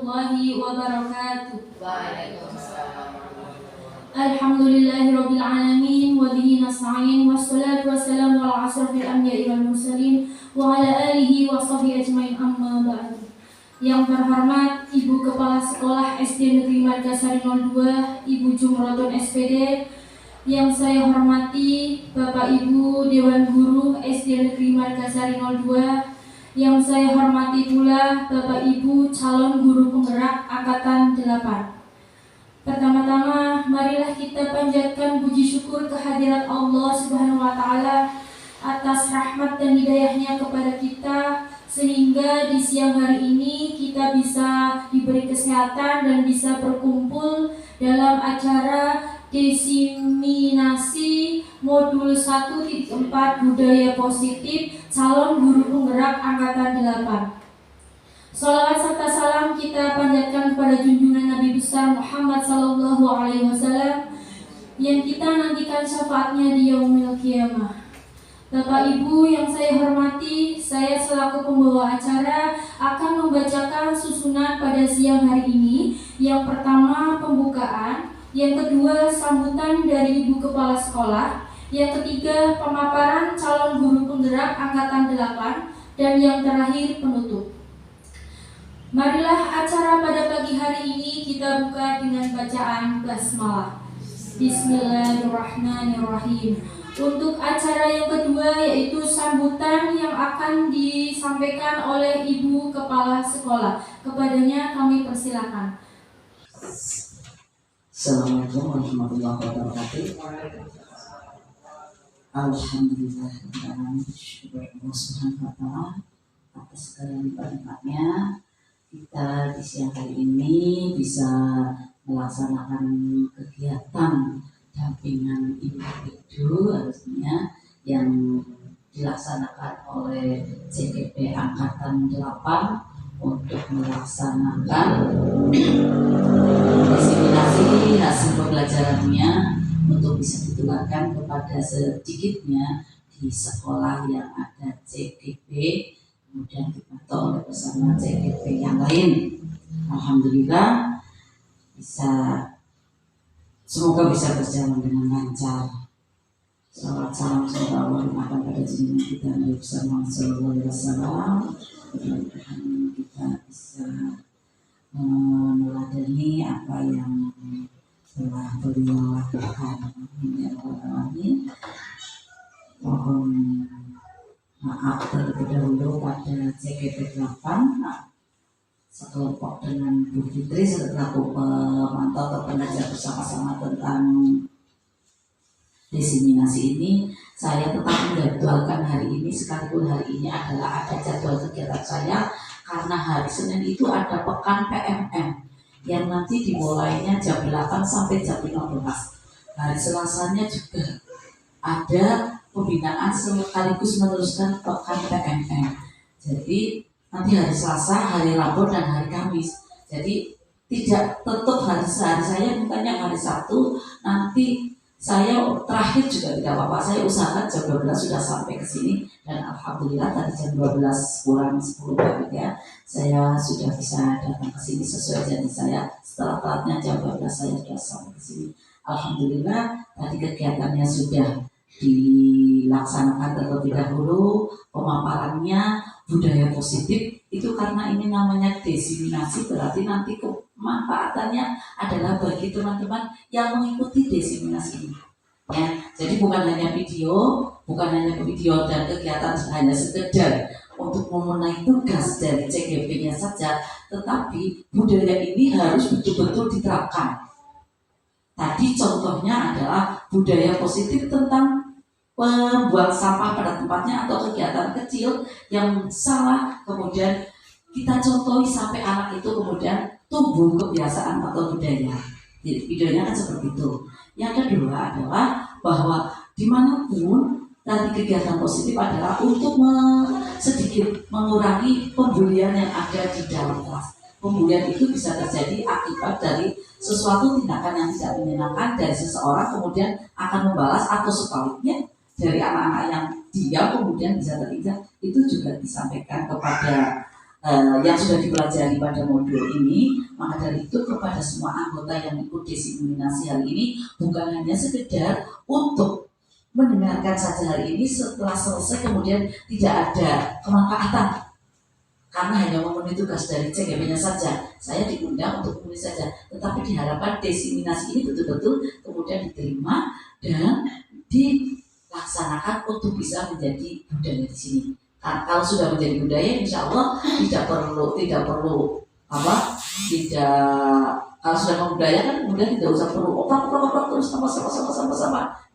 warahmatullahi wabarakatuh. Waalaikumsalam. Alhamdulillahirabbil alamin wa bihi nasta'in wassalatu wassalamu ala asrofil anbiya'i wal mursalin wa ala alihi wa sahbihi ajmain, amma ba'du. Yang terhormat Ibu Kepala Sekolah SD Negeri Margasari 02, Ibu Jumratun SPD. Yang saya hormati Bapak Ibu Dewan Guru SD Negeri Margasari 02. Yang saya hormati pula Bapak Ibu calon guru penggerak Angkatan 8. Pertama-tama, marilah kita panjatkan puji syukur kehadirat Allah Subhanahu wa Ta'ala atas rahmat dan hidayahnya kepada kita, sehingga di siang hari ini kita bisa diberi kesehatan dan bisa berkumpul dalam acara diseminasi modul 1.4 budaya positif calon guru penggerak Angkatan 8. Salawat serta salam kita panjatkan kepada junjungan Nabi besar Muhammad sallallahu alaihi wasallam yang kita nantikan syafaatnya di yaumil qiyamah. Bapak Ibu yang saya hormati, saya selaku pembawa acara akan membacakan susunan pada siang hari ini. Yang pertama pembukaan, yang kedua sambutan dari Ibu Kepala Sekolah, yang ketiga pemaparan calon guru penggerak Angkatan 8, dan yang terakhir penutup. Marilah acara pada pagi hari ini kita buka dengan bacaan basmalah. Bismillahirrahmanirrahim. Untuk acara yang kedua yaitu sambutan yang akan disampaikan oleh Ibu Kepala Sekolah. Kepadanya kami persilakan. Assalamualaikum warahmatullahi wabarakatuh. Alhamdulillah, syukur Allah Subhanahu wa Ta'ala atas segala nikmatnya. Kita di siang hari ini bisa melaksanakan kegiatan dampingan individu harusnya yang dilaksanakan oleh CGP Angkatan 8 untuk melaksanakan diseminasi hasil pembelajarannya untuk bisa ditularkan kepada sedikitnya di sekolah yang ada CGP, kemudian dipantau oleh bersama CGP yang lain. Alhamdulillah semoga bisa berjalan dengan lancar. Salawat salam semoga Allah limpahkan pada junjungan kita Nabi besar Muhammad sallallahu alaihi wasallam. Mudah-mudahan kita bisa meneladani apa yang telah beliau lakukan. Amin. Mohon maaf terlebih dahulu pada CGP 8 sekelompok dengan Bu Fitri selaku pemantau atau pengajar bersama-sama tentang diseminasi ini. Saya tetap menjadwalkan hari ini, sekalipun hari ini adalah ada jadwal kegiatan saya karena hari Senin itu ada pekan PMM yang nanti dimulainya jam 8 sampai jam 15. Hari Selasanya juga ada pembinaan sekaligus meneruskan pekan PMM. Jadi nanti hari Selasa, hari Rabu, dan hari Kamis. Jadi tidak tetap hari saya bukannya hari Sabtu. Nanti saya terakhir juga tidak apa-apa. Saya usahakan jam 12 sudah sampai ke sini dan alhamdulillah tadi jam 12 kurang 10 menit ya. Saya sudah bisa datang ke sini sesuai janji saya. Setelah telatnya jam 12 saya sudah sampai ke sini. Alhamdulillah tadi kegiatannya sudah dilaksanakan terlebih dahulu, pemaparannya budaya positif itu karena ini namanya diseminasi, berarti nanti kemanfaatannya adalah bagi teman-teman yang mengikuti diseminasi ini ya. Jadi bukan hanya video dan kegiatan hanya sekedar untuk memenuhi tugas dari CGP-nya saja, tetapi budaya ini harus betul-betul diterapkan. Tadi contohnya adalah budaya positif tentang membuang sampah pada tempatnya atau kegiatan kecil yang salah, kemudian kita contohi sampai anak itu kemudian tumbuh kebiasaan atau budaya. Jadi videonya kan seperti itu. Yang kedua adalah bahwa dimanapun tadi kegiatan positif adalah untuk sedikit mengurangi pembulian yang ada di dalam kelas. Pembulian itu bisa terjadi akibat dari sesuatu tindakan yang tidak menyenangkan dari seseorang kemudian akan membalas, atau sebaliknya dari anak-anak yang diam kemudian bisa terinjak. Itu juga disampaikan kepada yang sudah dipelajari pada modul ini. Maka dari itu kepada semua anggota yang ikut diseminasi hari ini bukan hanya sekedar untuk mendengarkan saja hari ini, setelah selesai kemudian tidak ada kemanfaatan karena hanya memenuhi tugas dari CGP-nya saja. Saya diundang untuk menulis saja, tetapi diharapkan diseminasi ini betul-betul kemudian diterima dan dilaksanakan untuk bisa menjadi budaya di sini. Kalau sudah menjadi budaya, insya Allah tidak perlu kalau sudah membudayakan kemudian tidak usah perlu opak terus sama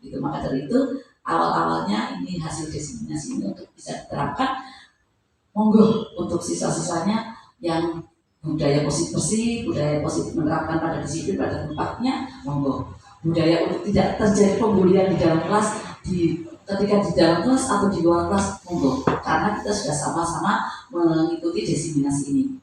gitu. Maka dari itu awal-awalnya ini hasil diseminasi ini untuk bisa diterapkan. Monggo untuk sisa-sisanya yang budaya positif budaya positif menerapkan pada disiplin pada tempatnya, monggo. Budaya untuk tidak terjadi pembulian di dalam kelas, ketika di dalam kelas atau di luar kelas, monggo. Karena kita sudah sama-sama mengikuti diseminasi ini.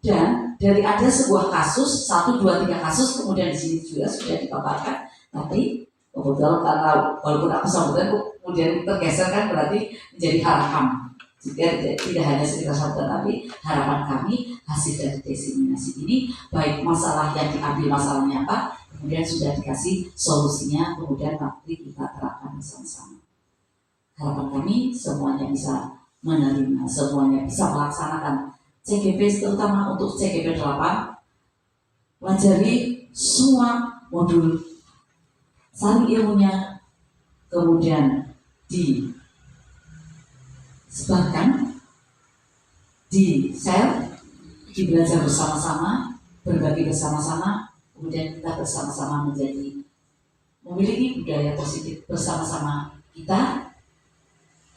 Dan dari ada sebuah kasus, 1, 2, 3 kasus, kemudian di sini juga sudah dipaparkan, tapi kebetulan karena walaupun aku sambutan kemudian tergeser kan berarti menjadi harapan. Juga tidak hanya sekedar sambutan, tapi harapan kami hasil dari diseminasi ini, baik masalah yang diambil masalahnya apa, kemudian sudah dikasih solusinya, kemudian nanti kita terapkan bersama-sama. Harapan kami semuanya bisa menerima, semuanya bisa melaksanakan CGP, terutama untuk CGP 8, pelajari semua modul, cari ilmunya, kemudian disebarkan, di-share, belajar bersama-sama, berbagi bersama-sama, kemudian kita bersama-sama memiliki budaya positif bersama-sama kita,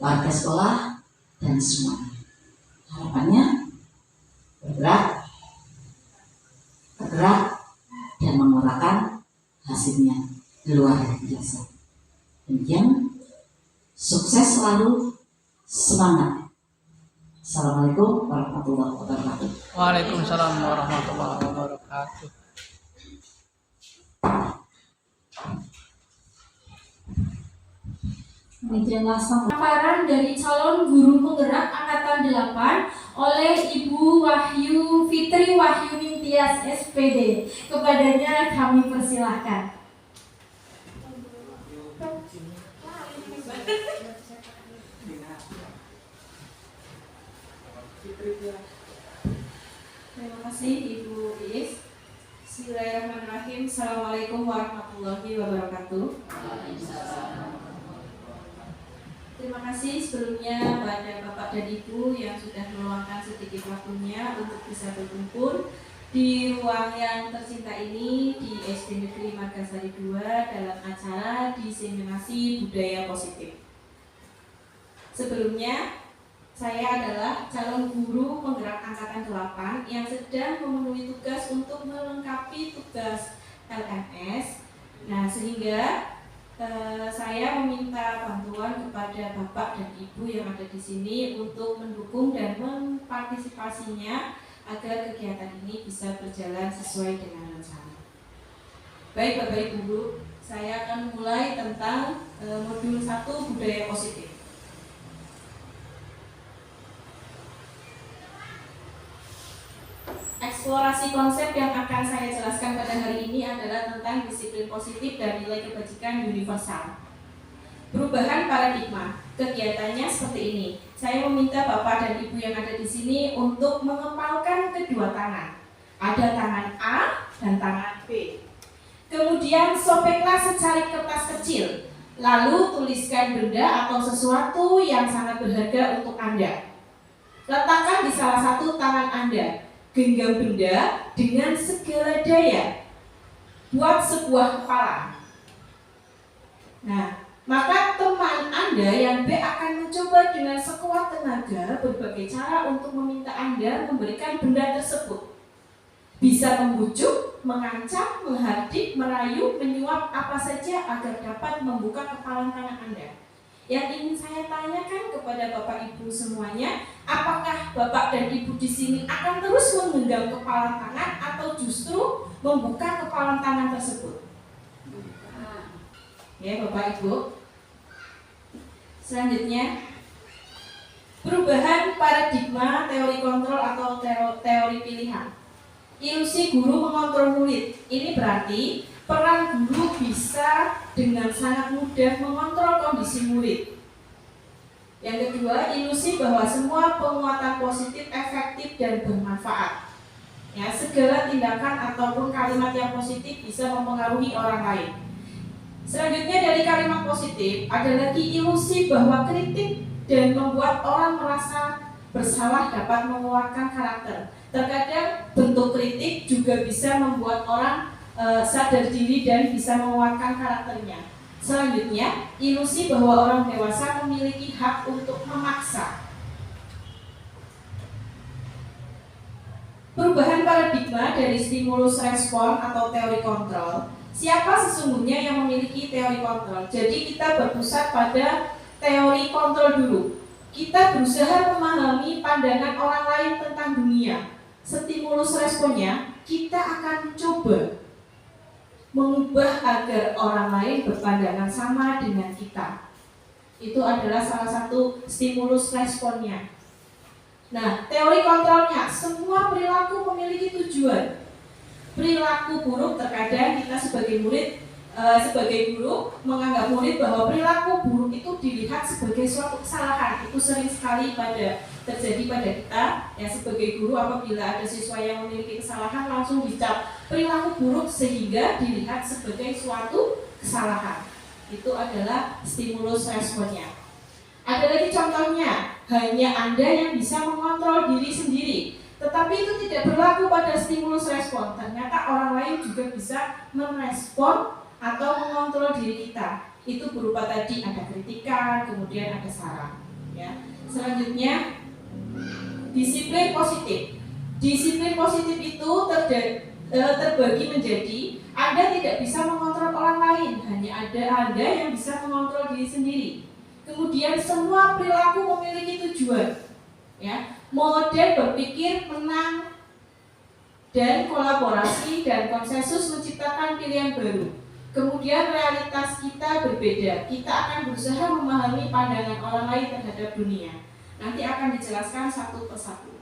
warga sekolah, dan semuanya. Harapannya bergerak, dan mengeluarkan hasilnya luar biasa. Demikian, sukses selalu, semangat. Assalamualaikum warahmatullahi wabarakatuh. Waalaikumsalam warahmatullahi wabarakatuh. Demikianlah paparan dari calon guru penggerak angkatan 8 oleh Ibu Wahyu Fitri Wahyuni Tias SPD. Kepadanya kami persilahkan. Terima kasih Ibu Is. Bismillahirrahmanirrahim. Assalamualaikum warahmatullahi wabarakatuh. Terima kasih sebelumnya pada Bapak dan Ibu yang sudah meluangkan sedikit waktunya untuk bisa berkumpul di ruang yang tercinta ini di SD Negeri Margasari 2 dalam acara diseminasi budaya positif. Sebelumnya, saya adalah calon guru penggerak angkatan 8 yang sedang memenuhi tugas untuk melengkapi tugas LMS. Nah, sehingga saya meminta bantuan kepada Bapak dan Ibu yang ada di sini untuk mendukung dan mempartisipasinya agar kegiatan ini bisa berjalan sesuai dengan rencana. Baik Bapak Ibu, saya akan mulai tentang modul 1 budaya positif. Eksplorasi konsep yang akan saya jelaskan pada hari ini adalah tentang disiplin positif dan nilai kebajikan universal. Perubahan paradigma, kegiatannya seperti ini. Saya meminta Bapak dan Ibu yang ada di sini untuk mengepalkan kedua tangan. Ada tangan A dan tangan B. Kemudian sobeklah secari kertas kecil. Lalu tuliskan benda atau sesuatu yang sangat berharga untuk Anda. Letakkan di salah satu tangan Anda. Genggam benda dengan segala daya. Buat sebuah kepala. Nah, maka teman Anda yang B akan mencoba dengan sekuat tenaga berbagai cara untuk meminta Anda memberikan benda tersebut. Bisa membujuk, mengancam, menghardik, merayu, menyuap apa saja agar dapat membuka kepalan tangan Anda. Yang ingin saya tanyakan kepada Bapak Ibu semuanya, apakah Bapak dan Ibu di sini akan terus menggenggam kepalan tangan atau justru membuka kepalan tangan tersebut? Ya Bapak Ibu. Selanjutnya, perubahan paradigma teori kontrol teori pilihan. Ilusi guru mengontrol murid. Ini berarti peran guru bisa dengan sangat mudah mengontrol kondisi murid. Yang kedua, ilusi bahwa semua penguatan positif efektif dan bermanfaat. Ya, segala tindakan ataupun kalimat yang positif bisa mempengaruhi orang lain. Selanjutnya dari kalimat positif ada lagi ilusi bahwa kritik dan membuat orang merasa bersalah dapat menguatkan karakter. Terkadang bentuk kritik juga bisa membuat orang sadar diri dan bisa menguatkan karakternya. Selanjutnya, ilusi bahwa orang dewasa memiliki hak untuk memaksa. Perubahan paradigma dari stimulus respon atau teori kontrol. Siapa sesungguhnya yang memiliki teori kontrol? Jadi kita berpusat pada teori kontrol dulu. Kita berusaha memahami pandangan orang lain tentang dunia. Stimulus responnya, kita akan coba mengubah agar orang lain berpandangan sama dengan kita. Itu adalah salah satu stimulus responnya. Nah, teori kontrolnya, semua perilaku memiliki tujuan. Perilaku buruk terkadang kita sebagai murid, sebagai guru menganggap murid bahwa perilaku buruk itu dilihat sebagai suatu kesalahan. Itu sering sekali terjadi pada kita ya sebagai guru, apabila ada siswa yang memiliki kesalahan langsung dicap perilaku buruk sehingga dilihat sebagai suatu kesalahan. Itu adalah stimulus responnya. Ada lagi contohnya, hanya Anda yang bisa mengontrol diri sendiri. Tetapi itu tidak berlaku pada stimulus respon. Ternyata orang lain juga bisa merespon atau mengontrol diri kita. Itu berupa tadi ada kritikan, kemudian ada saran. Ya. Selanjutnya, disiplin positif. Disiplin positif itu terbagi menjadi Anda tidak bisa mengontrol orang lain, hanya ada Anda yang bisa mengontrol diri sendiri. Kemudian semua perilaku memiliki tujuan, ya, model berpikir menang dan kolaborasi dan konsensus menciptakan pilihan baru. Kemudian realitas kita berbeda, kita akan berusaha memahami pandangan orang lain terhadap dunia. Nanti akan dijelaskan satu persatu.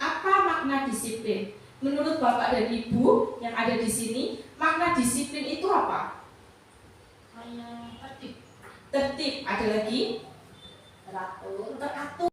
Apa makna disiplin? Menurut Bapak dan Ibu yang ada di sini, makna disiplin itu apa? Tertib, ada lagi? Teratur.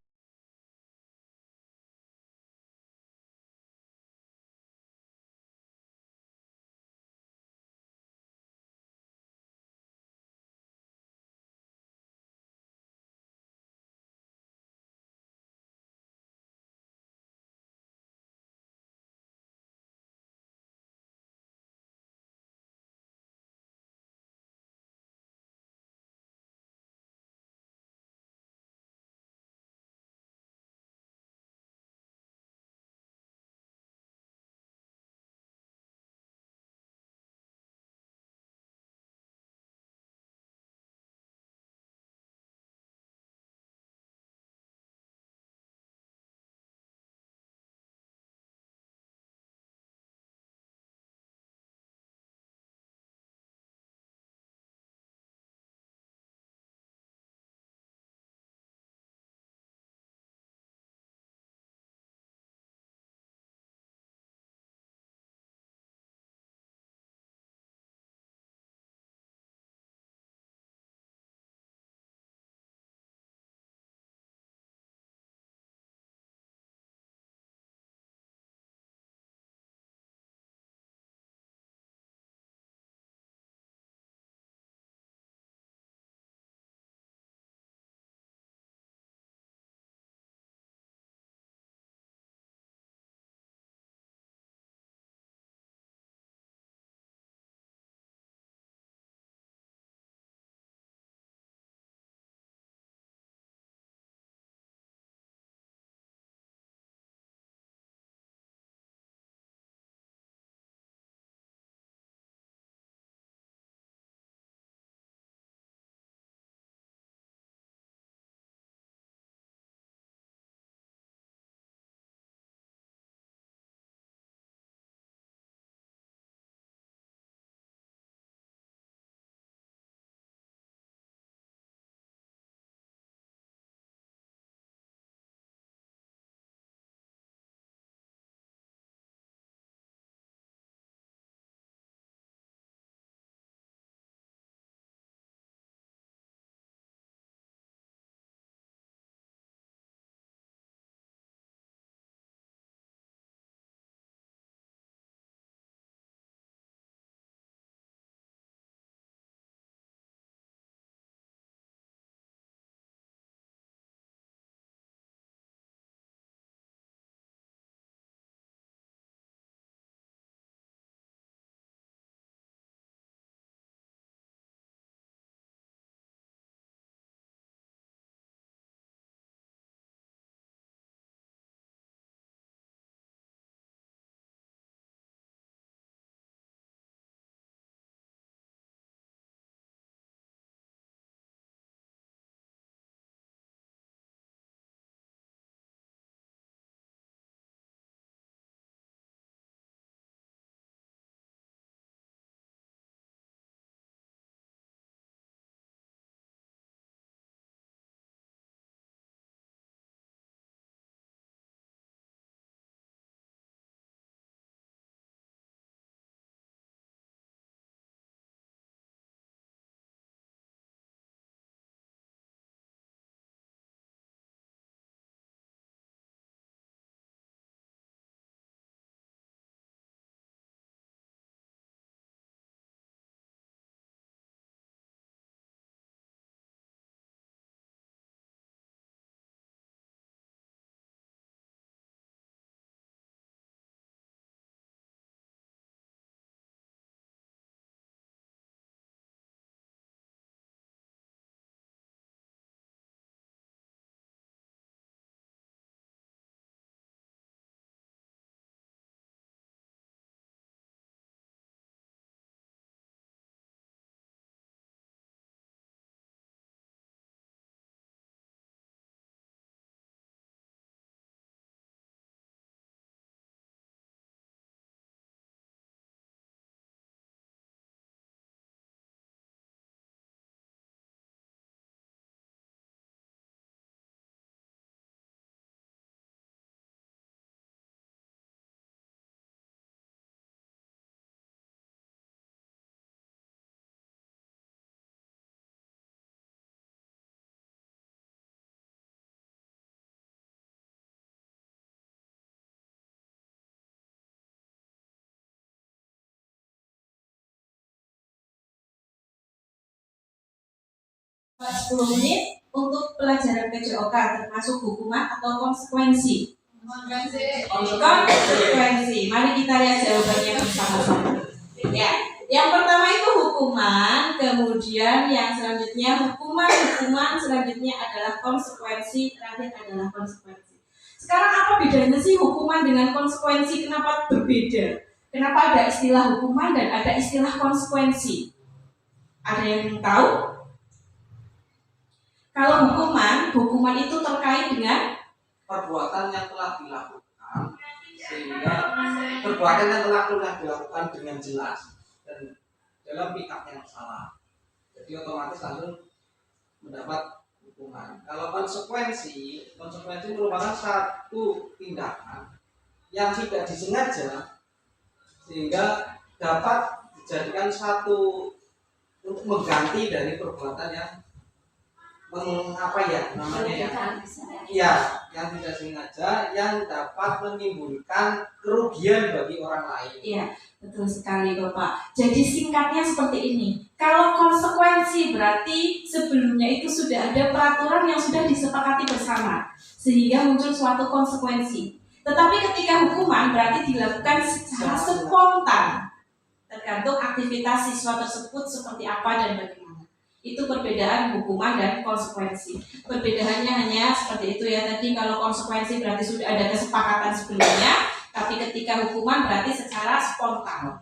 10 menit untuk pelajaran PJOK termasuk hukuman atau konsekuensi. Konsekuensi. Mari kita lihat jawabannya bersama-sama. Ya, yang pertama itu hukuman, kemudian yang selanjutnya hukuman selanjutnya adalah konsekuensi, terakhir adalah konsekuensi. Sekarang apa bedanya sih hukuman dengan konsekuensi? Kenapa berbeda? Kenapa ada istilah hukuman dan ada istilah konsekuensi? Ada yang tahu? Kalau hukuman itu terkait dengan perbuatan yang telah dilakukan, sehingga perbuatan yang telah dilakukan dengan jelas dan dalam sikap yang salah, jadi otomatis langsung mendapat hukuman. Kalau konsekuensi merupakan satu tindakan yang tidak disengaja sehingga dapat dijadikan satu untuk mengganti dari perbuatan yang yang tidak sengaja yang dapat menimbulkan kerugian bagi orang lain. Iya, betul sekali Bapak. Jadi singkatnya seperti ini. Kalau konsekuensi berarti sebelumnya itu sudah ada peraturan yang sudah disepakati bersama sehingga muncul suatu konsekuensi. Tetapi ketika hukuman berarti dilakukan secara spontan, tergantung aktivitas siswa tersebut seperti apa dan bagaimana. Itu perbedaan hukuman dan konsekuensi. Perbedaannya hanya seperti itu ya. Tadi kalau konsekuensi berarti sudah ada kesepakatan sebelumnya, tapi ketika hukuman berarti secara spontan.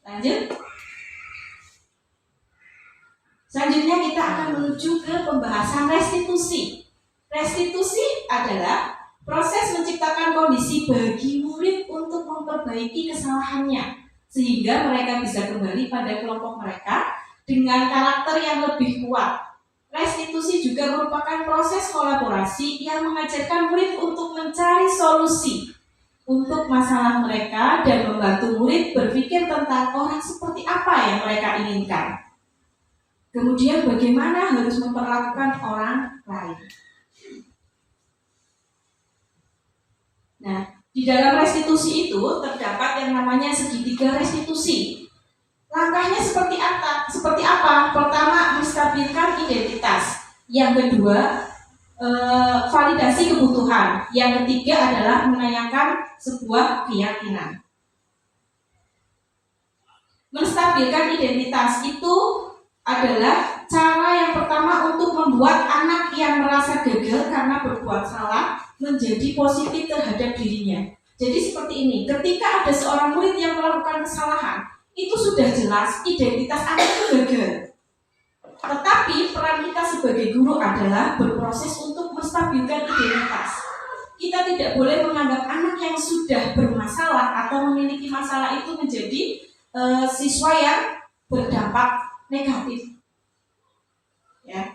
Lanjut. Selanjutnya kita akan menuju ke pembahasan restitusi. Restitusi adalah proses menciptakan kondisi bagi murid untuk memperbaiki kesalahannya sehingga mereka bisa kembali pada kelompok mereka dengan karakter yang lebih kuat. Restitusi juga merupakan proses kolaborasi yang mengajarkan murid untuk mencari solusi untuk masalah mereka dan membantu murid berpikir tentang orang seperti apa yang mereka inginkan. Kemudian bagaimana harus memperlakukan orang lain. Nah, di dalam restitusi itu terdapat yang namanya segitiga restitusi. Langkahnya seperti apa? Pertama, menstabilkan identitas. Yang kedua, validasi kebutuhan. Yang ketiga adalah menanyakan sebuah keyakinan. Menstabilkan identitas itu adalah cara yang pertama untuk membuat anak yang merasa gagal karena berbuat salah menjadi positif terhadap dirinya. Jadi seperti ini, ketika ada seorang murid yang melakukan kesalahan, itu sudah jelas identitas anak itu gagal. Tetapi peran kita sebagai guru adalah berproses untuk menstabilkan identitas. Kita tidak boleh menganggap anak yang sudah bermasalah atau memiliki masalah itu menjadi siswa yang berdampak negatif. Ya.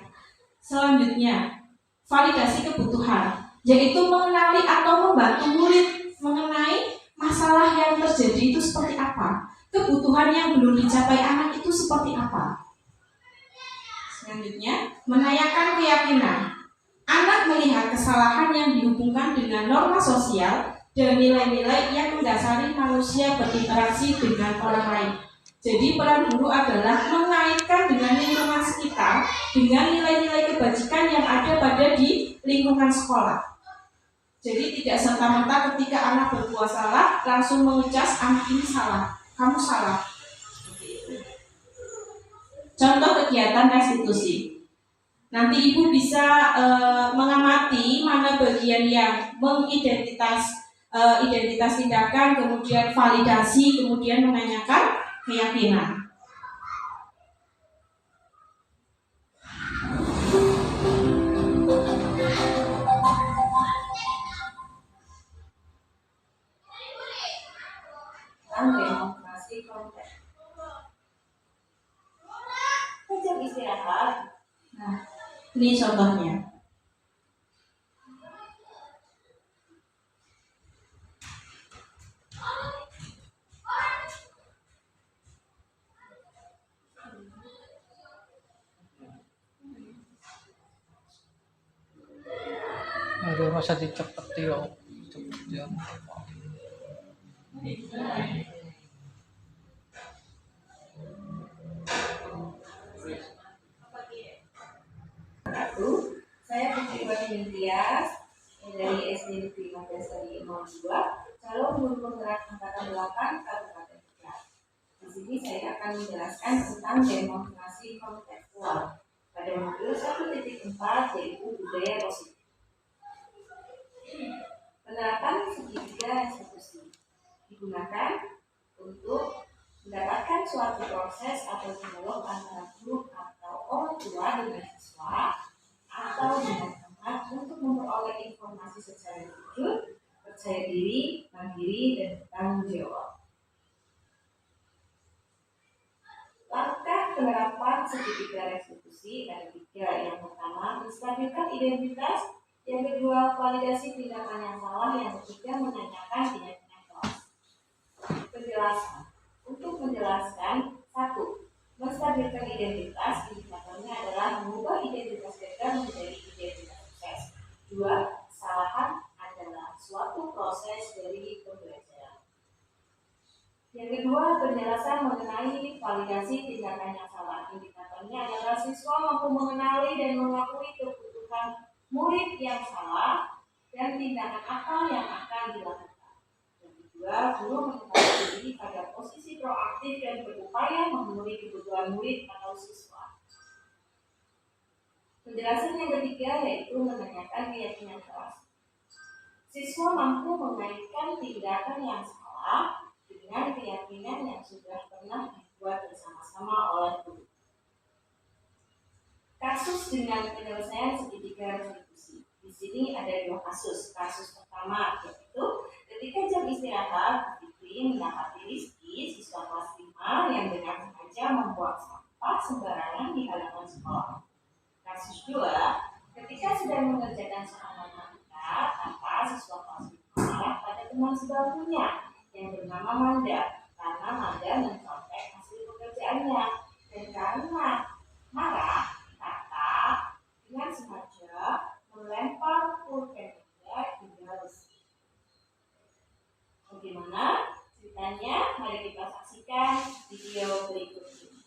Selanjutnya, validasi kebutuhan, yaitu mengenali atau membantu murid mengenai masalah yang terjadi itu seperti apa. Kebutuhan yang belum dicapai anak itu seperti apa? Selanjutnya, menanyakan keyakinan. Anak melihat kesalahan yang dihubungkan dengan norma sosial dan nilai-nilai yang mendasari manusia berinteraksi dengan orang lain. Jadi peran guru adalah mengaitkan dengan lingkungan sekitar dengan nilai-nilai kebajikan yang ada pada di lingkungan sekolah. Jadi tidak serta-merta ketika anak berbuat salah langsung mengecas anak ini salah. Kamu salah. Contoh kegiatan restitusi. Nanti ibu bisa mengamati mana bagian yang identitas tindakan, kemudian validasi, kemudian menanyakan keyakinan. Demokrasi konteks. Istirahat. Nah, ini contohnya. Aduh, masa dicepet ya. Saya Putri Batin Tias dari SD Negeri 15 dari 02, calon guru penggerak angkatan 8 Kabupaten Tegal. Di sini saya akan menjelaskan tentang demonstrasi kontekstual pada modul 1.4 yaitu budaya positif. Penerapan segitiga eksekusi digunakan untuk mendapatkan suatu proses atau dialog antara guru atau orang tua dengan siswa atau dengan teman untuk memperoleh informasi secara jujur, percaya diri, mandiri, dan bertanggung jawab. Langkah penerapan segitiga eksekusi ada 3. Yang pertama, menstabilkan identitas. Yang kedua, validasi tindakan yang salah. Yang ketiga, menanyakan keyakinan kelas. Penjelasan. Untuk menjelaskan, 1. Menstabilkan identitas, indikatornya adalah mengubah identitas gagal menjadi identitas sukses. 2. Kesalahan adalah suatu proses dari pembelajaran. Yang kedua, penjelasan mengenai validasi tindakan yang salah. Indikatornya adalah siswa mampu mengenali dan mengakui keputusan murid yang salah dan tindakan apa yang akan dilakukan. Yang kedua, guru menempatkan diri pada posisi proaktif dan berupaya memenuhi kebutuhan murid atau siswa. Penjelasan yang ketiga yaitu menanyakan keyakinan kelas. Siswa mampu mengaitkan tindakan yang salah dengan keyakinan yang sudah pernah dibuat bersama-sama oleh guru. Kasus dengan penyelesaian segitiga eksekusi. Di sini ada 2 kasus. Kasus pertama yaitu ketika jam istirahat, Fitri mendapati Rizky, siswa kelas 5 yang dengan sengaja membuang sampah sembarangan di halaman sekolah. Kasus 2, ketika sedang mengerjakan soal matematika, tanpa siswa kelas 5 marah pada teman sebangkunya yang bernama Manda karena Manda mencontek hasil pekerjaannya, dan karena marah kata dengan sengaja melempar pulpennya hingga besi. Bagaimana ceritanya? Mari kita saksikan video berikut ini.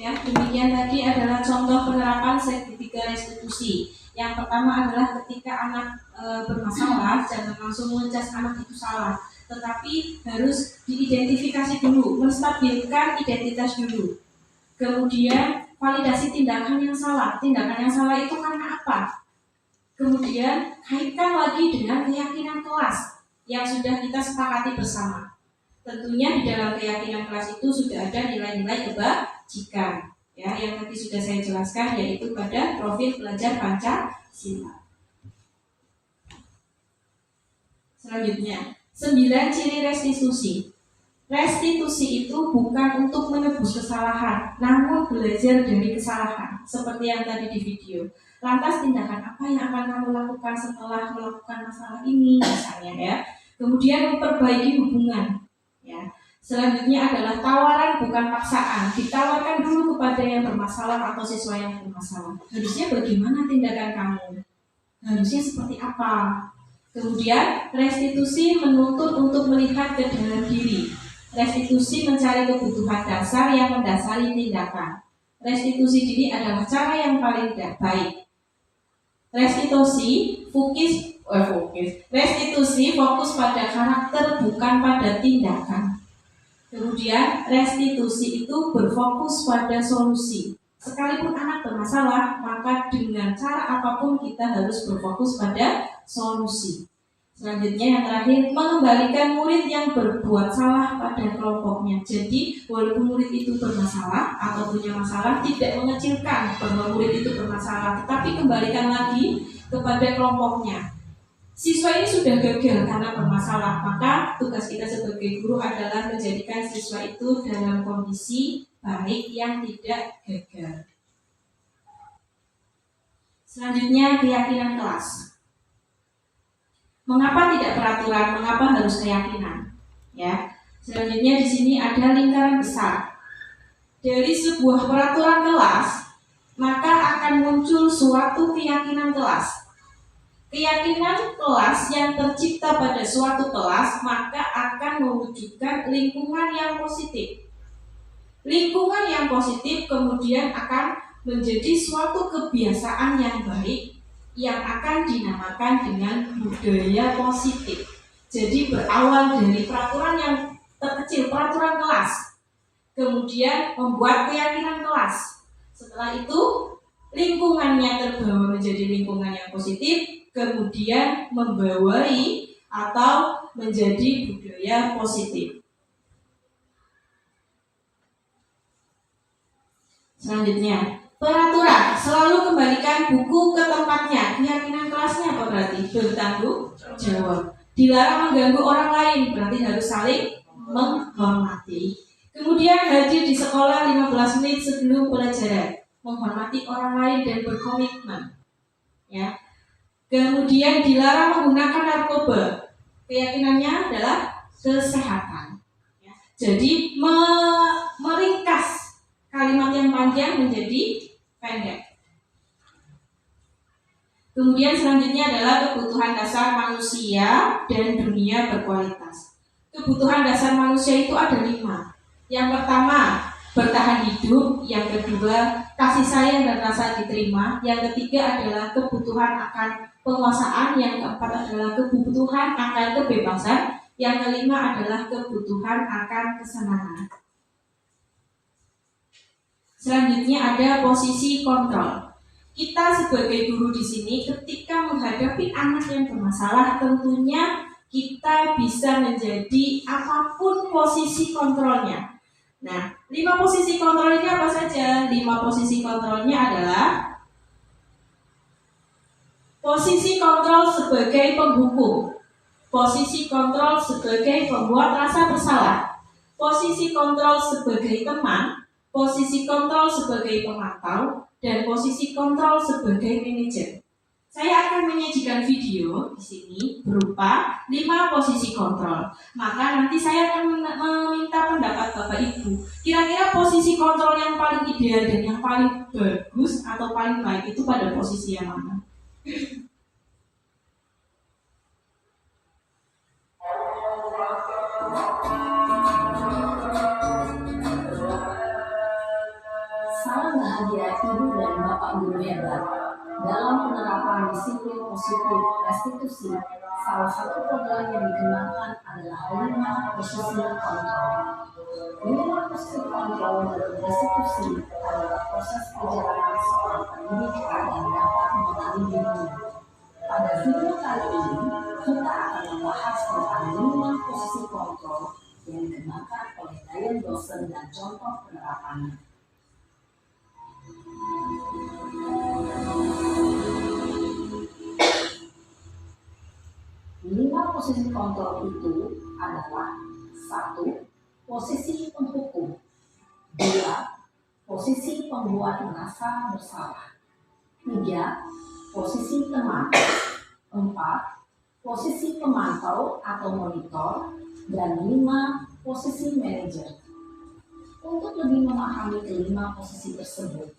Ya, demikian tadi adalah contoh penerapan segitiga restitusi. Yang pertama adalah ketika anak bermasalah, jangan langsung mencas anak itu salah, tetapi harus diidentifikasi dulu, menstabilkan identitas dulu. Kemudian validasi tindakan yang salah. Tindakan yang salah itu karena apa? Kemudian kaitkan lagi dengan keyakinan kelas yang sudah kita sepakati bersama. Tentunya di dalam keyakinan kelas itu sudah ada nilai-nilai kebajikan, ya, yang tadi sudah saya jelaskan, yaitu pada profil belajar Pancasila. Selanjutnya, 9 ciri restitusi. Restitusi itu bukan untuk menebus kesalahan, namun belajar dari kesalahan, seperti yang tadi di video. Lantas tindakan apa yang akan kamu lakukan setelah melakukan masalah ini, misalnya, ya. Kemudian memperbaiki hubungan. Ya. Selanjutnya adalah tawaran bukan paksaan. Ditawarkan dulu kepada yang bermasalah atau siswa yang bermasalah. Harusnya bagaimana tindakan kamu? Harusnya seperti apa? Kemudian restitusi menuntut untuk melihat ke dalam diri. Restitusi mencari kebutuhan dasar yang mendasari tindakan. Restitusi diri adalah cara yang paling baik. Restitusi fokus pada karakter bukan pada tindakan. Kemudian restitusi itu berfokus pada solusi. Sekalipun anak bermasalah, maka dengan cara apapun kita harus berfokus pada solusi. Selanjutnya yang terakhir, mengembalikan murid yang berbuat salah pada kelompoknya. Jadi walaupun murid itu bermasalah atau punya masalah, tidak mengecilkan bahwa murid itu bermasalah, tetapi kembalikan lagi kepada kelompoknya. Siswa ini sudah gagal karena bermasalah, maka tugas kita sebagai guru adalah menjadikan siswa itu dalam kondisi baik yang tidak gagal. Selanjutnya keyakinan kelas. Mengapa tidak peraturan? Mengapa harus keyakinan? Ya. Selanjutnya di sini ada lingkaran besar. Dari sebuah peraturan kelas, maka akan muncul suatu keyakinan kelas. Keyakinan kelas yang tercipta pada suatu kelas maka akan mewujudkan lingkungan yang positif. Lingkungan yang positif kemudian akan menjadi suatu kebiasaan yang baik yang akan dinamakan dengan budaya positif. Jadi berawal dari peraturan yang terkecil, peraturan kelas, kemudian membuat keyakinan kelas. Setelah itu lingkungannya terbawa menjadi lingkungan yang positif, kemudian membawai atau menjadi budaya positif. Selanjutnya, peraturan. Selalu kembalikan buku ke tempatnya. Keyakinan kelasnya apa berarti? Bertanggung jawab. Dilarang mengganggu orang lain, berarti harus saling menghormati. Kemudian hadir di sekolah 15 menit sebelum pelajaran. Menghormati orang lain dan berkomitmen. Ya. Kemudian dilarang menggunakan narkoba. Keyakinannya adalah kesehatan. Ya. Jadi meringkas kalimat yang panjang menjadi pendek. Kemudian selanjutnya adalah kebutuhan dasar manusia dan dunia berkualitas. Kebutuhan dasar manusia itu ada 5. Yang pertama, bertahan hidup. Yang kedua, kasih sayang dan rasa diterima. Yang ketiga adalah kebutuhan akan penguasaan. Yang keempat adalah kebutuhan akan kebebasan. Yang kelima adalah kebutuhan akan kesenangan. Selanjutnya ada posisi kontrol. Kita sebagai guru di sini ketika menghadapi anak yang bermasalah, tentunya kita bisa menjadi apapun posisi kontrolnya. Nah, 5 posisi kontrol ini apa saja? 5 posisi kontrolnya adalah posisi kontrol sebagai penghukum, posisi kontrol sebagai pembuat rasa bersalah, posisi kontrol sebagai teman, posisi kontrol sebagai pemantau, dan posisi kontrol sebagai manajer. Saya akan menyajikan video di sini berupa 5 posisi kontrol. Maka nanti saya akan meminta pendapat Bapak Ibu. Kira-kira posisi kontrol yang paling ideal dan yang paling bagus atau paling baik itu pada posisi yang mana? hebat. Dalam penerapan disiplin positif restitusi, salah satu program yang dikembangkan adalah 5 posisi kontrol. 5 posisi kontrol dalam restitusi adalah proses perjalanan seorang pendidik agar dapat mengenali dirinya. Pada video kali ini, kita akan membahas tentang 5 posisi kontrol yang dikembangkan oleh Diane Dawson dan contoh penerapannya. 5 posisi kontrol itu adalah 1. Posisi penghukum, 2. Posisi pembuat merasa bersalah, 3. Posisi teman, 4. Posisi pemantau atau monitor, dan 5. Posisi manajer. Untuk lebih memahami kelima posisi tersebut,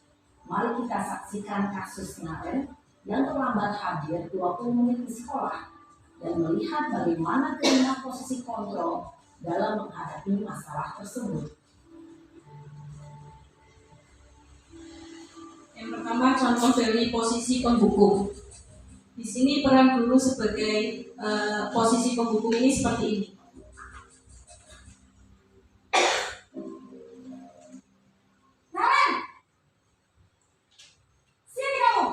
mari kita saksikan kasus Naren yang terlambat hadir 20 menit di sekolah dan melihat bagaimana kelima posisi kontrol dalam menghadapi masalah tersebut. Yang pertama, contoh dari posisi penghukum. Di sini peran guru sebagai posisi penghukum ini seperti ini. Naren, sini kamu.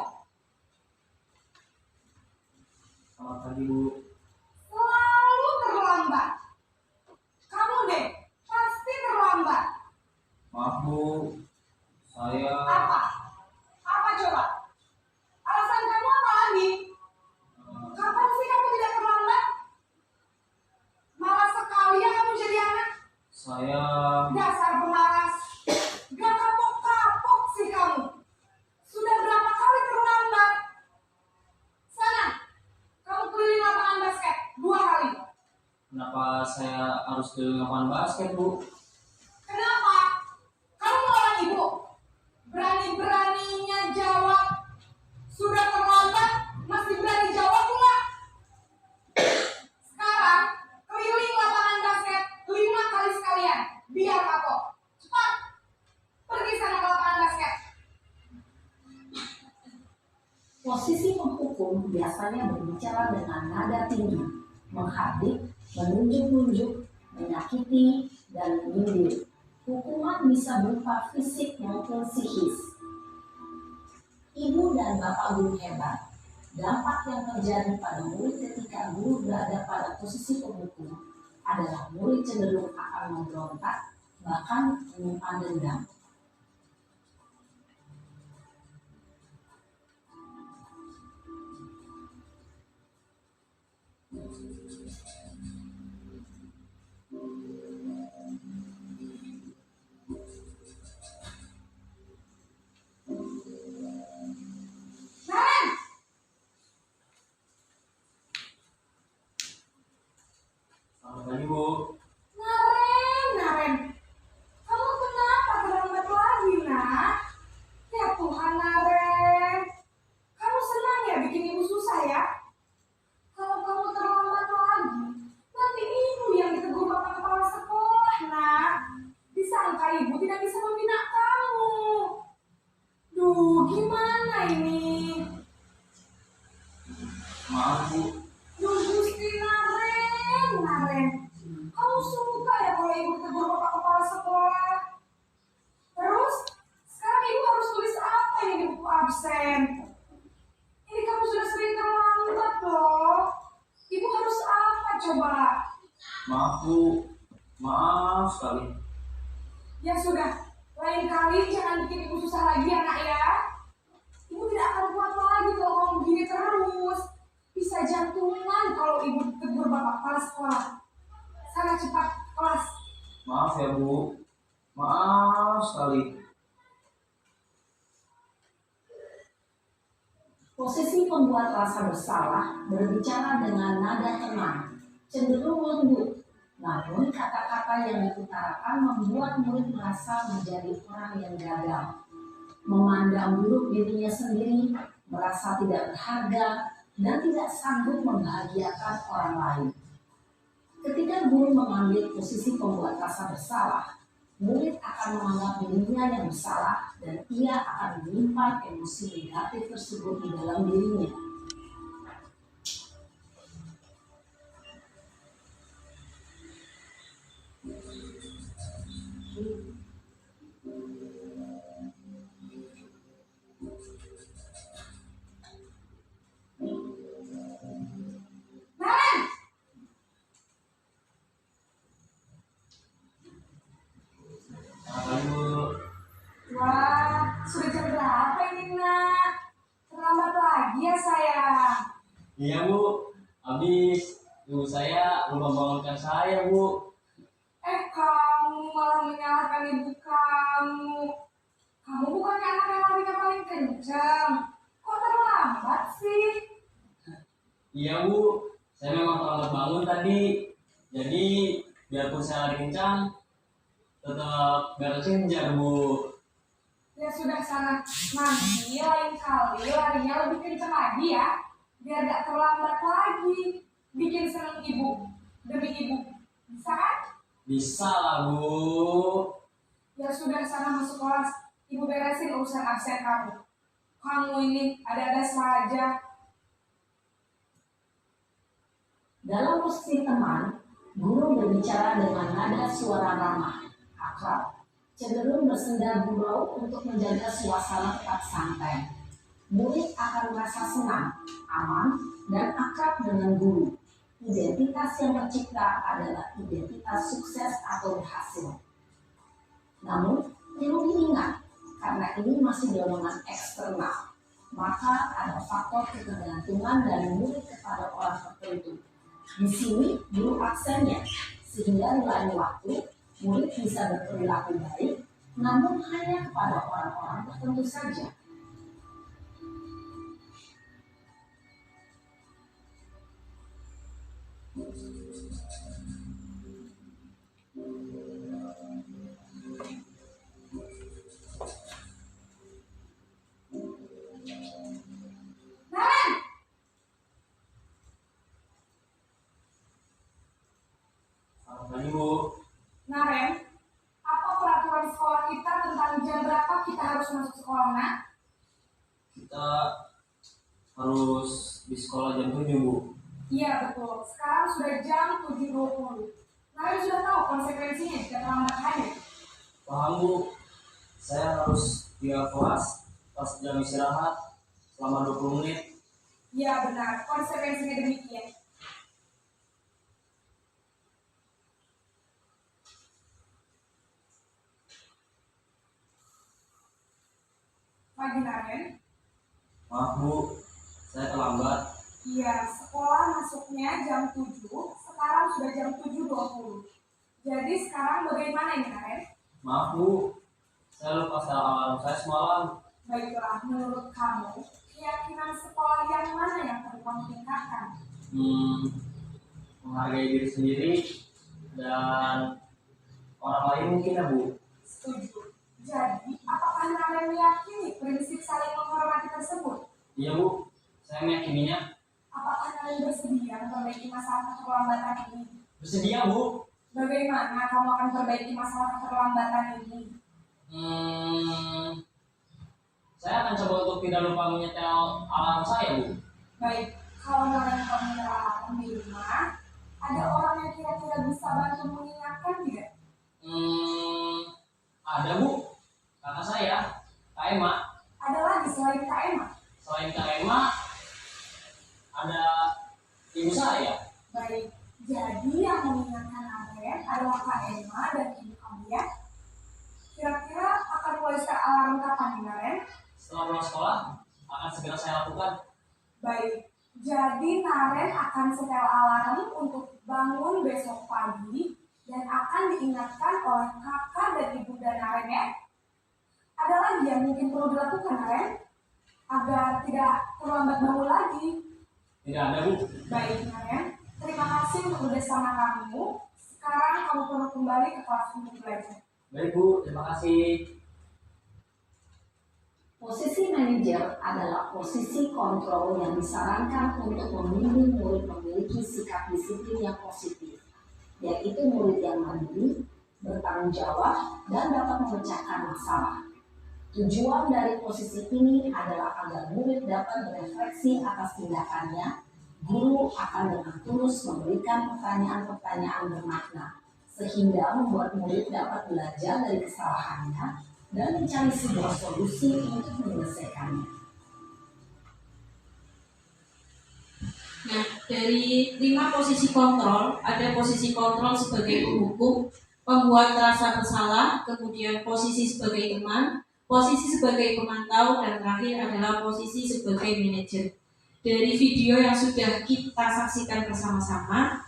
Selamat pagi, Bu. Selalu terlambat. Kamu deh, pasti terlambat. Maaf, Bu. Saya Apa? Apa coba? Alasan kamu apa lagi? Kapan sih kamu tidak terlambat? Malas sekali ya kamu jadi anak. saya Dasar pemalas. Gak kapok-kapok sih kamu. Sudah berapa kali terlambat? Sana, kamu keliling lapangan basket 2 kali. kenapa saya harus keliling lapangan basket, Bu? Kenapa? Kamu melawan ibu. Berani-beraninya jawab. Sudah terlambat, masih berani jawab pula. Sekarang, keliling lapangan basket 5 kali sekalian. Biar kapok. Cepat. Pergi sana ke lapangan basket. Posisi penghukum biasanya berbicara dengan nada tinggi, menghardik, menunjuk-nunjuk, menyakiti, dan menyindir. Hukuman bisa berupa fisik maupun psikis. Ibu dan bapak guru hebat. Dampak yang terjadi pada murid ketika guru berada pada posisi penghukum adalah murid cenderung akan memberontak, bahkan menyimpan dendam. Naren! Selamat pagi, Bu. Naren. Kamu kenapa terlambat lagi, nak? Ya Tuhan, Naren. Kamu senang ya bikin ibu susah ya? Kalau kamu terlambat lagi, nanti ibu yang ditegur bapak kepala sekolah, nak. Disangka ibu tidak bisa membina kamu. Duh, gimana ini? Maaf, Bu. Duh, Gusti Naren. Kamu suka ya kalau ibu ditegur bapak kepala sekolah? Terus, sekarang ibu harus tulis apa ini di buku absen? Ini kamu sudah sering terlambat loh. Ibu harus apa coba? Maaf, Bu. Maaf sekali. Ya sudah, lain kali jangan bikin ibu susah lagi ya nak ya. Ibu tidak akan kuat lagi kalau kamu begini terus. Bisa jantungan kalau ibu ditegur bapak kepala sekolah. Sana cepat kelas. Maaf ya, Bu. Maaf sekali. Posisi pembuat rasa bersalah berbicara dengan nada tenang, cenderung lembut. Namun kata-kata yang diutarakan membuat murid merasa menjadi orang yang gagal, memandang buruk dirinya sendiri, merasa tidak berharga, dan tidak sanggup membahagiakan orang lain. Ketika guru mengambil posisi pembuat rasa bersalah, murid akan menganggap dirinya yang bersalah dan ia akan menyimpan emosi negatif tersebut di dalam dirinya. Naren, Halo. wah, sudah jam berapa ini nak? Terlambat lagi ya sayang. Iya Bu, habis ibu saya belum membangunkan saya Bu. Kamu malah menyalahkan ibu kamu. Kamu bukannya anak yang larinya paling kencang. Kok terlambat sih? Iya Bu, saya memang terlambat bangun tadi. Jadi biarpun saya lari kencang, tetap gak kejar Bu. Ya sudah sana, nanti lain kali larinya lebih kencang lagi ya. Biar gak terlambat lagi. Bikin seneng ibu, demi ibu. Bisa kan? Bisa lah Bu. Ya sudah sana masuk kelas. Ibu beresin urusan absen kamu. Kamu ini ada-ada saja. Dalam posisi teman, guru berbicara dengan nada suara ramah, akrab, cenderung bersenda gurau untuk menjaga suasana tetap santai. Murid akan merasa senang, aman, dan akrab dengan guru. Identitas yang tercipta adalah identitas sukses atau berhasil. Namun, perlu diingat, karena ini masih dorongan eksternal, maka ada faktor ketergantungan dari murid kepada orang tertentu. Di sini guru aksennya, sehingga di lain waktu murid bisa berperilaku baik, namun hanya kepada orang-orang tertentu saja. Naren, Selamat pagi Bu. Naren, apa peraturan sekolah kita tentang jam berapa kita harus masuk sekolah, nak? Kita harus di sekolah jam 7 Bu. Iya betul, sekarang sudah jam 7.20. Naren sudah tahu konsekuensinya jika terlambat hadir. Paham Bu, saya harus tinggal kelas pas jam istirahat selama 20 menit. Iya benar, konsekuensinya demikian. Pagi Naren. Maaf Bu, saya terlambat. Iya, sekolah masuknya jam 7, sekarang sudah jam 7.20. Jadi sekarang bagaimana ini Naren? Maaf Bu, saya lupa setel alarm saya semalam. Baiklah, menurut kamu, keyakinan sekolah yang mana yang perlu kamu tingkatkan? Menghargai diri sendiri dan orang lain mungkin ya Bu. Setuju. Jadi, apakah Naren meyakini prinsip saling menghormati tersebut? Iya Bu, saya meyakininya. Apakah Naren bersedia memperbaiki masalah keterlambatan ini? Bersedia Bu. Bagaimana kamu akan perbaiki masalah keterlambatan ini? Saya akan coba untuk tidak lupa menyetel alarm saya Bu. Baik, kalau Naren menyetel alarm di rumah, ada orang yang kira-kira bisa bantu mengingatkan tidak? Ada Bu, kakak saya, Kak Emma. Ada lagi selain Kak Emma? Selain Kak Emma, ada ibu saya. Baik, jadi yang mengingatkan Naren adalah Kak Emma dan ibu kamu ya. Kira-kira akan mulai start alarm kapan nih Naren? Setelah pulang sekolah, akan segera saya lakukan. Baik, jadi Naren akan setel alarm untuk bangun besok pagi dan akan diingatkan oleh kakak dan ibunda Naren ya. Ada lagi yang mungkin perlu dilakukan Naren agar tidak terlambat bangun lagi. Tidak ada Bu. Baik Naren, terima kasih untuk bersama kamu. Sekarang kamu perlu kembali ke kelas untuk belajar. Baik Bu, terima kasih. Posisi manajer adalah posisi kontrol yang disarankan untuk membimbing murid memiliki sikap disiplin yang positif, yaitu murid yang mandiri, bertanggung jawab, dan dapat memecahkan masalah. Tujuan dari posisi ini adalah agar murid dapat berefleksi atas tindakannya. Guru akan dengan tulus memberikan pertanyaan-pertanyaan bermakna, sehingga membuat murid dapat belajar dari kesalahannya dan mencari sebuah solusi untuk menyelesaikannya. Nah, dari 5 posisi kontrol, ada posisi kontrol sebagai penghukum, pembuat rasa bersalah, kemudian posisi sebagai teman, posisi sebagai pemantau, dan terakhir adalah posisi sebagai manajer. Dari video yang sudah kita saksikan bersama-sama,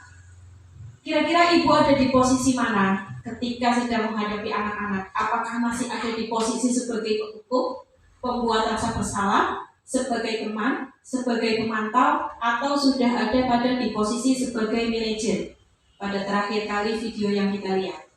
kira-kira ibu ada di posisi mana ketika sedang menghadapi anak-anak? Apakah masih ada di posisi sebagai penghukum, pembuat rasa bersalah, sebagai teman, sebagai pemantau, atau sudah ada pada di posisi sebagai manajer pada terakhir kali video yang kita lihat?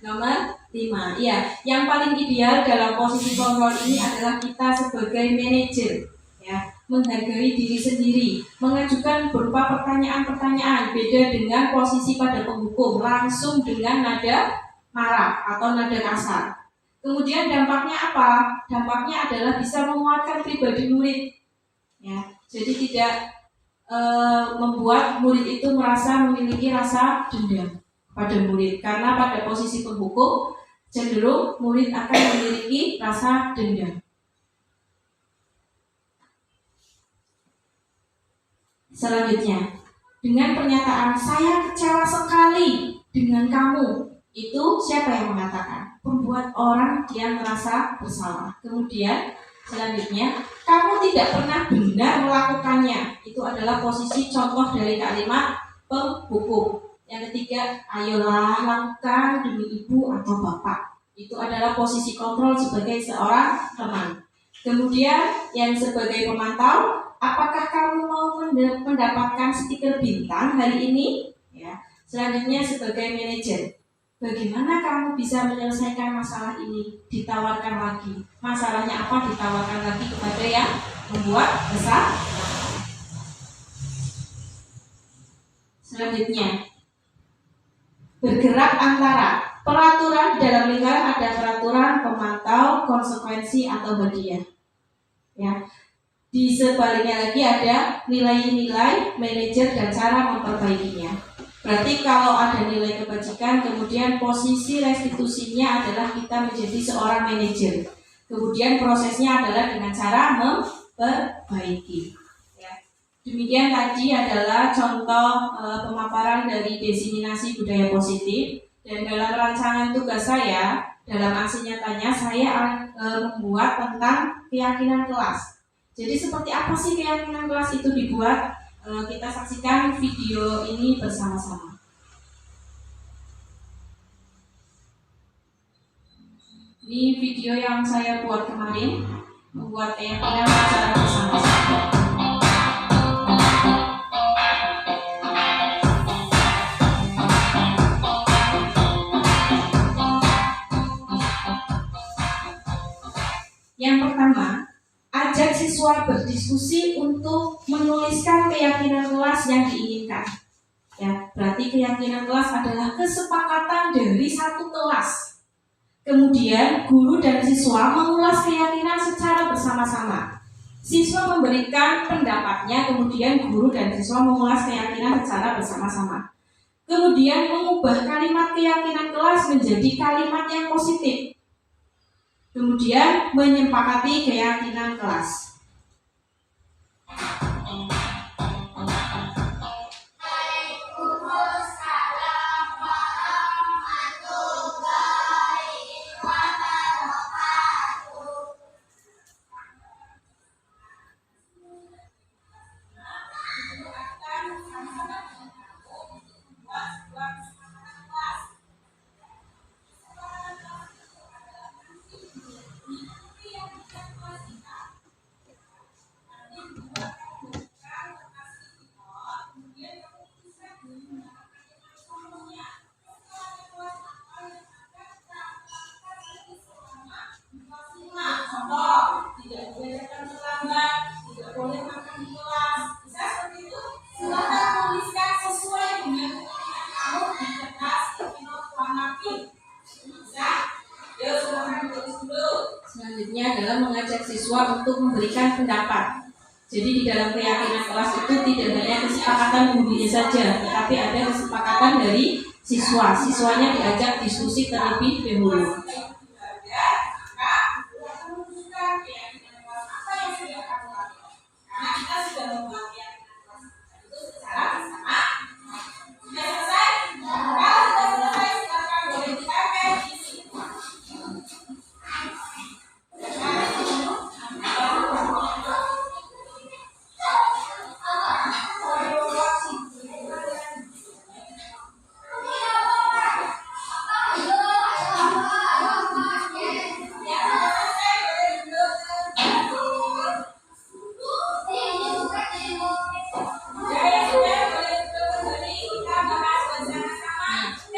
Nomor 5. Ya, yang paling ideal dalam posisi kontrol ini adalah kita sebagai manajer, ya, menghargai diri sendiri, mengajukan berupa pertanyaan-pertanyaan. Beda dengan posisi pada penghukum, langsung dengan nada marah atau nada kasar. Kemudian dampaknya apa? Dampaknya adalah bisa menguatkan pribadi murid, ya. Jadi tidak membuat murid itu merasa memiliki rasa dendam pada murid, karena pada posisi penghukum cenderung murid akan memiliki rasa dendam. Selanjutnya, dengan pernyataan saya kecewa sekali dengan kamu, itu siapa yang mengatakan? Membuat orang dia merasa bersalah. Kemudian selanjutnya, kamu tidak pernah benar melakukannya. Itu adalah posisi contoh dari kalimat penghukum. Yang ketiga, ayolah lakukan demi ibu atau bapak. Itu adalah posisi kontrol sebagai seorang teman. Kemudian yang sebagai pemantau, apakah kamu mau mendapatkan stiker bintang hari ini? Ya. Selanjutnya sebagai manajer, bagaimana kamu bisa menyelesaikan masalah ini? Ditawarkan lagi. Masalahnya apa? Ditawarkan lagi kepada yang membuat resah. Selanjutnya, bergerak antara peraturan. Dalam lingkaran ada peraturan, pemantau, konsekuensi, atau hadiah. Ya. Di sebaliknya lagi ada nilai-nilai, manajer, dan cara memperbaikinya. Berarti kalau ada nilai kebajikan, kemudian posisi restitusinya adalah kita menjadi seorang manajer. Kemudian prosesnya adalah dengan cara memperbaiki. Ya. Demikian tadi adalah contoh pemaparan dari diseminasi budaya positif. Dan dalam rancangan tugas saya, dalam aksi nyatanya saya membuat tentang keyakinan kelas. Jadi seperti apa sih keyakinan kelas itu dibuat? Kita saksikan video ini bersama-sama. Ini video yang saya buat kemarin, membuat keyakinan secara bersama-sama. Yang pertama, ajak siswa berdiskusi untuk menuliskan keyakinan kelas yang diinginkan. Ya, berarti keyakinan kelas adalah kesepakatan dari satu kelas. Kemudian guru dan siswa mengulas keyakinan secara bersama-sama. Siswa memberikan pendapatnya, kemudian guru dan siswa mengulas keyakinan secara bersama-sama. Kemudian mengubah kalimat keyakinan kelas menjadi kalimat yang positif. Kemudian menyepakati keyakinan kelas. untuk memberikan pendapat. Jadi di dalam keyakinan kelas itu tidak hanya kesepakatan gurunya saja, tetapi ada kesepakatan dari siswa. Siswanya diajak diskusi terlebih dahulu.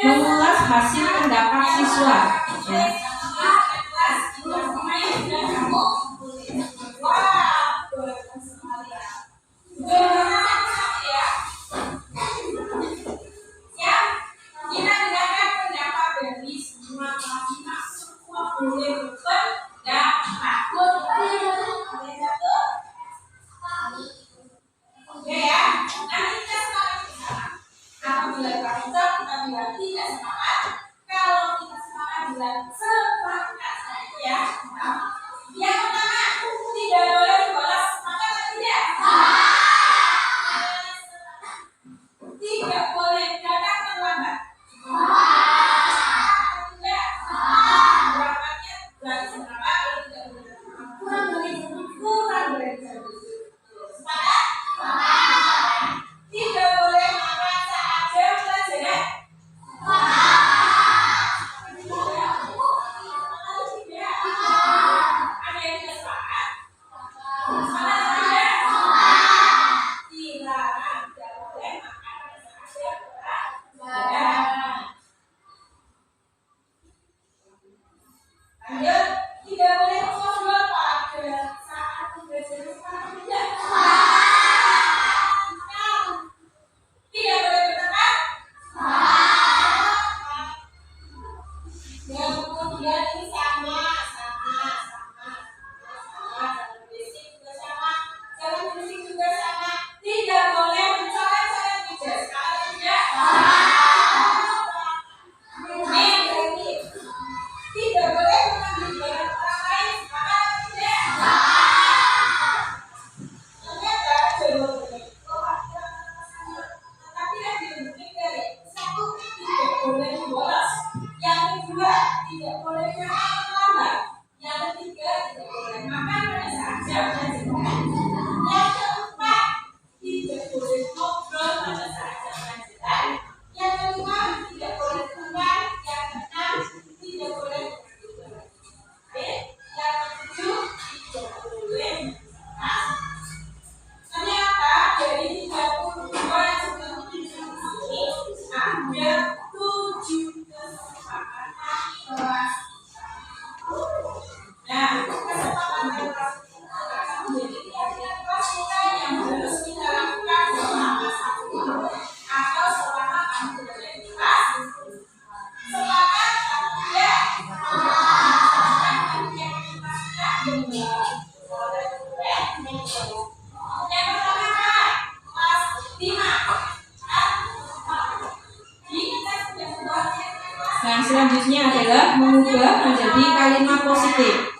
Mengulas hasil pendapat siswa. Ya. Yang selanjutnya adalah mengubah menjadi kalimat positif.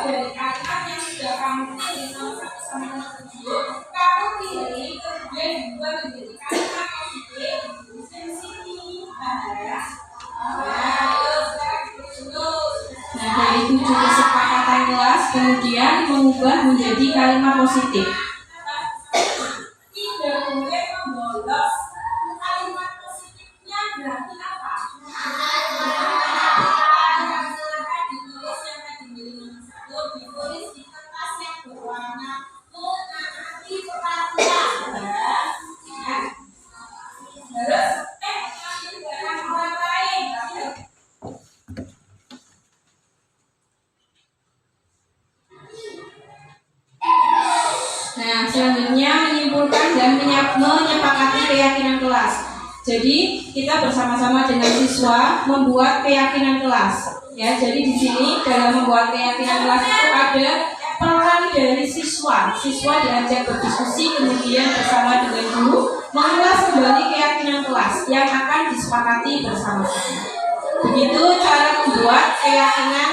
Dari kalimat yang sudah kamu pilih nomor 1 sampai nomor 7, kamu pilih kemudian diubah menjadi kalimat positif. Di sini ada 7 kesepakatan kelas, kemudian mengubah menjadi kalimat positif. Tidak boleh membolos. Kalimat positifnya berarti apa? Silakan ditulis yang tadi ditulis di kertas yang berwarna menaati perhatian. Terus ambil barang orang lain. Nah, selanjutnya menyimpulkan dan menyepakati keyakinan kelas. Jadi kita bersama-sama dengan siswa membuat keyakinan kelas. Ya, jadi di sini dalam membuat keyakinan kelas itu ada peran dari siswa. Siswa diajak berdiskusi, kemudian bersama dengan guru mengulas kembali keyakinan kelas yang akan disepakati bersama-sama. Begitu cara membuat keyakinan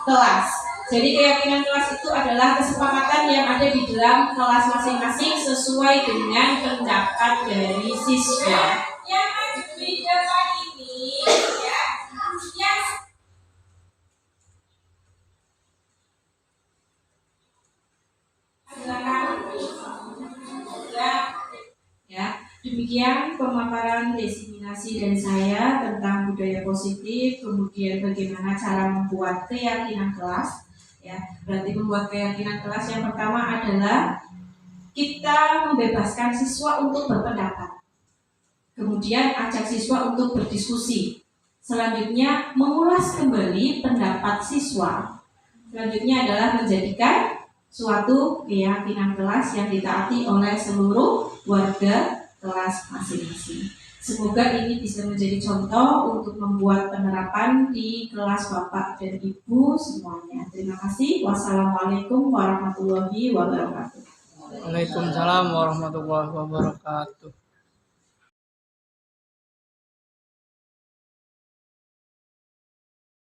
kelas. Jadi keyakinan kelas itu adalah kesepakatan yang ada di dalam kelas masing-masing sesuai dengan pendapat dari siswa. Yang ada di depan ini ya, yang Ya, demikian pemaparan desiminasi dari saya tentang budaya positif, kemudian bagaimana cara membuat keyakinan kelas. Ya, berarti membuat keyakinan kelas yang pertama adalah kita membebaskan siswa untuk berpendapat. Kemudian ajak siswa untuk berdiskusi. Selanjutnya mengulas kembali pendapat siswa. Selanjutnya adalah menjadikan suatu keyakinan kelas yang ditaati oleh seluruh warga kelas masing-masing. Semoga ini bisa menjadi contoh untuk membuat penerapan di kelas Bapak dan Ibu semuanya. Terima kasih. Wassalamualaikum warahmatullahi wabarakatuh. Waalaikumsalam warahmatullahi wabarakatuh.